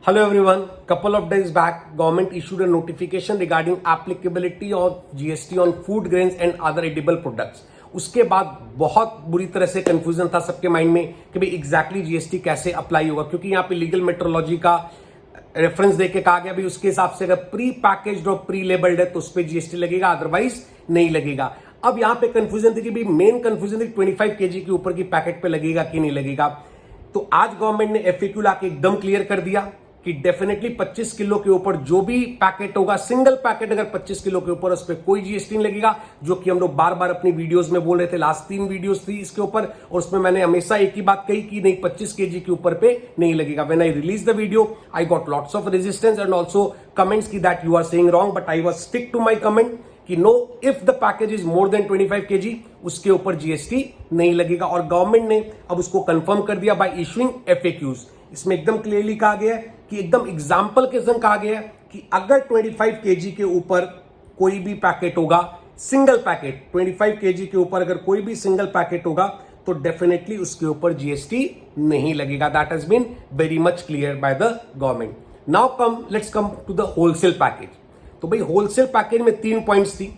Hello everyone. Couple of days back, government issued a notification regarding applicability of GST on food grains and other edible products. उसके बाद बहुत बुरी तरह से confusion था सबके माइंड में कि भाई एग्जैक्टली जीएसटी कैसे अप्लाई होगा, क्योंकि यहाँ पे लीगल मेट्रोलॉजी का रेफरेंस देके कहा गया भाई उसके हिसाब से अगर प्री पैकेज्ड और प्री लेबल्ड है तो उस पर जीएसटी लगेगा, अदरवाइज नहीं लगेगा। अब यहाँ पे कंफ्यूजन थी कि भाई मेन कंफ्यूजन थी 25 केजी के ऊपर की पैकेट पे लगेगा कि नहीं लगेगा। तो आज गवर्नमेंट ने एफएक्यू लाके एकदम क्लियर कर दिया कि डेफिनेटली 25 किलो के ऊपर जो भी पैकेट होगा, सिंगल पैकेट अगर 25 किलो के ऊपर, उस पर कोई जीएसटी नहीं लगेगा, जो कि हम लोग बार बार अपनी वीडियोस में बोल रहे थे। लास्ट 3 वीडियोस थी इसके ऊपर और उसमें मैंने हमेशा एक ही बात कही कि नहीं 25 केजी के ऊपर पे नहीं लगेगा। When I release the video I got lots of resistance and also comments की that you are saying wrong, but I was stick to my comment कि no, if the package is more than 25 KG उसके ऊपर GST नहीं लगेगा। और government ने अब उसको कंफर्म कर दिया बाय इशूइंग एफएक्यूज। इसमें एकदम क्लियरली कहा गया है कि एकदम एग्जाम्पल के संग कहा गया है कि अगर 25 केजी के ऊपर कोई भी पैकेट होगा, सिंगल पैकेट 25 केजी के ऊपर अगर कोई भी सिंगल पैकेट होगा तो डेफिनेटली उसके ऊपर जीएसटी नहीं लगेगा। That has been very much clear by the government. Now let's come to the wholesale package. तो भाई होलसेल पैकेज में 3 पॉइंट्स थी।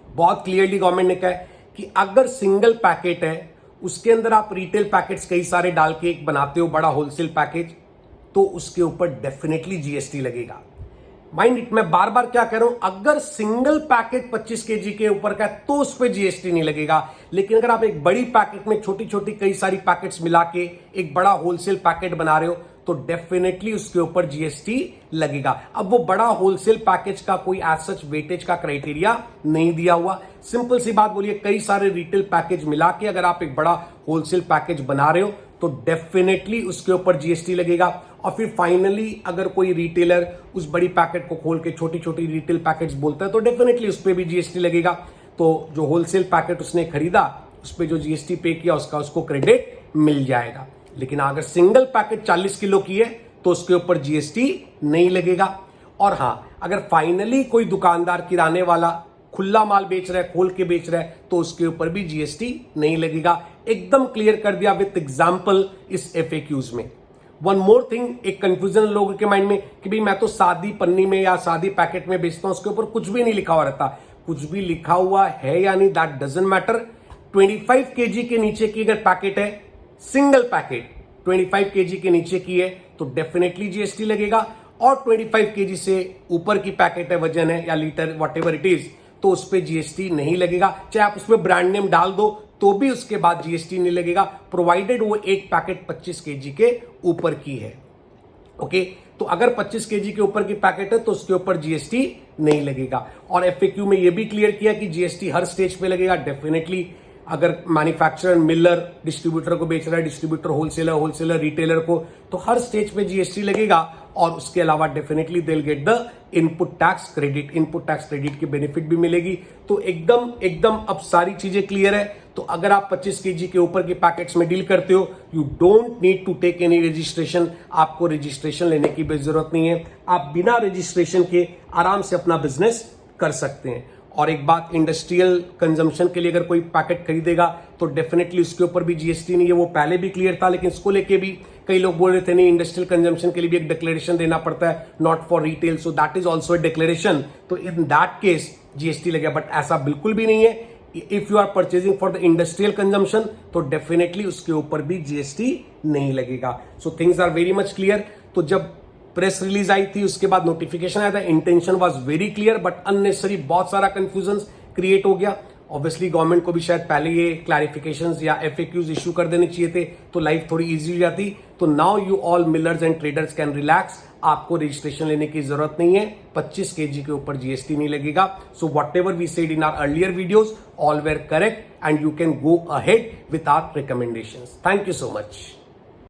बहुत क्लियरली गवर्नमेंट ने कहा कि अगर सिंगल पैकेट है उसके अंदर आप रिटेल पैकेट्स कई सारे डाल के एक बनाते हो बड़ा होलसेल पैकेज, तो उसके ऊपर डेफिनेटली जीएसटी लगेगा। माइंड इट, मैं बार बार क्या कह रहा हूं, अगर सिंगल पैकेट 25 केजी के ऊपर का है तो उस पर जीएसटी नहीं लगेगा। लेकिन अगर आप एक बड़ी पैकेट में छोटी छोटी कई सारी पैकेट्स मिला के एक बड़ा होलसेल पैकेट बना रहे हो तो डेफिनेटली उसके ऊपर जीएसटी लगेगा। अब वो बड़ा होलसेल पैकेज का कोई एज सच वेटेज का क्राइटेरिया नहीं दिया हुआ। सिंपल सी बात बोलिए, कई सारे रिटेल पैकेज मिला के अगर आप एक बड़ा होलसेल पैकेज बना रहे हो तो डेफिनेटली उसके ऊपर जीएसटी लगेगा। और फिर फाइनली अगर कोई रिटेलर उस बड़ी पैकेट को खोल के छोटी छोटी रिटेल पैकेट्स बोलता है तो डेफिनेटली उस पर भी जीएसटी लगेगा। तो जो होलसेल पैकेट उसने खरीदा उस पर जो जीएसटी पे किया उसको क्रेडिट मिल जाएगा। लेकिन अगर सिंगल पैकेट 40 किलो की है तो उसके ऊपर जीएसटी नहीं लगेगा। और हां, अगर फाइनली कोई दुकानदार किराने वाला खुला माल बेच रहा है, खोल के बेच रहा है, तो उसके ऊपर भी जीएसटी नहीं लगेगा। एकदम क्लियर कर दिया विथ एग्जांपल इस एफएक्यूज में। वन मोर थिंग, एक कंफ्यूजन लोगों के माइंड में कि भाई मैं तो सादी पन्नी में या सादी पैकेट में बेचता हूं, उसके ऊपर कुछ भी नहीं लिखा हुआ रहता। कुछ भी लिखा हुआ है या नहीं, दैट डजंट मैटर। 25 केजी के नीचे की अगर पैकेट है, सिंगल पैकेट 25 केजी के नीचे की है तो डेफिनेटली जीएसटी लगेगा। और 25 केजी से ऊपर की पैकेट है, वजन है या लीटर व्हाटएवर इट इज, तो उस पर जीएसटी नहीं लगेगा। चाहे आप उसमें ब्रांड नेम डाल दो तो भी उसके बाद जीएसटी नहीं लगेगा, प्रोवाइडेड वो एक पैकेट 25 केजी के ऊपर की है। ओके, तो अगर 25 केजी के ऊपर की पैकेट है तो उसके ऊपर जीएसटी नहीं लगेगा। और एफएक्यू में यह भी क्लियर किया कि जीएसटी हर स्टेज पे लगेगा डेफिनेटली। अगर मैन्युफैक्चरर, मिलर डिस्ट्रीब्यूटर को बेच रहा है, डिस्ट्रीब्यूटर होलसेलर रिटेलर को, तो हर स्टेज पे जीएसटी लगेगा। और उसके अलावा definitely they will get the input tax credit. Input tax credit की बेनिफिट भी मिलेगी। तो एकदम अब सारी चीजें क्लियर है। तो अगर आप 25 केजी के ऊपर के पैकेट्स में डील करते हो, you don't need to take any registration. आपको रजिस्ट्रेशन लेने की भी जरूरत नहीं है। आप बिना रजिस्ट्रेशन के आराम से अपना बिजनेस कर सकते हैं। और एक बात, इंडस्ट्रियल कंजम्पशन के लिए अगर कोई पैकेट खरीदेगा तो डेफिनेटली उसके ऊपर भी जीएसटी नहीं है। वो पहले भी क्लियर था, लेकिन इसको लेके भी कई लोग बोल रहे थे नहीं, इंडस्ट्रियल कंजम्पशन के लिए भी एक डिक्लेरेशन देना पड़ता है, not for retail, so that is also a declaration. तो इन दैट केस जीएसटी लगेगा, बट ऐसा बिल्कुल भी नहीं है। If you are purchasing for the industrial consumption तो डेफिनेटली उसके ऊपर भी जीएसटी नहीं लगेगा। So things are very much clear. तो जब प्रेस रिलीज आई थी उसके बाद नोटिफिकेशन आया था, intention was very clear, but unnecessary बहुत सारा कंफ्यूजन क्रिएट हो गया। ऑब्वियसली गवर्नमेंट को भी शायद पहले ये क्लैरिफिकेशंस या एफएक्यूज इशू कर देने चाहिए थे तो लाइफ थोड़ी इजी हो जाती। तो now you all millers and traders can relax. आपको रजिस्ट्रेशन लेने की जरूरत नहीं है। 25 केजी के ऊपर जीएसटी नहीं लगेगा। So whatever we said in our earlier videos all were correct and you can go ahead with our recommendations. Thank you so much.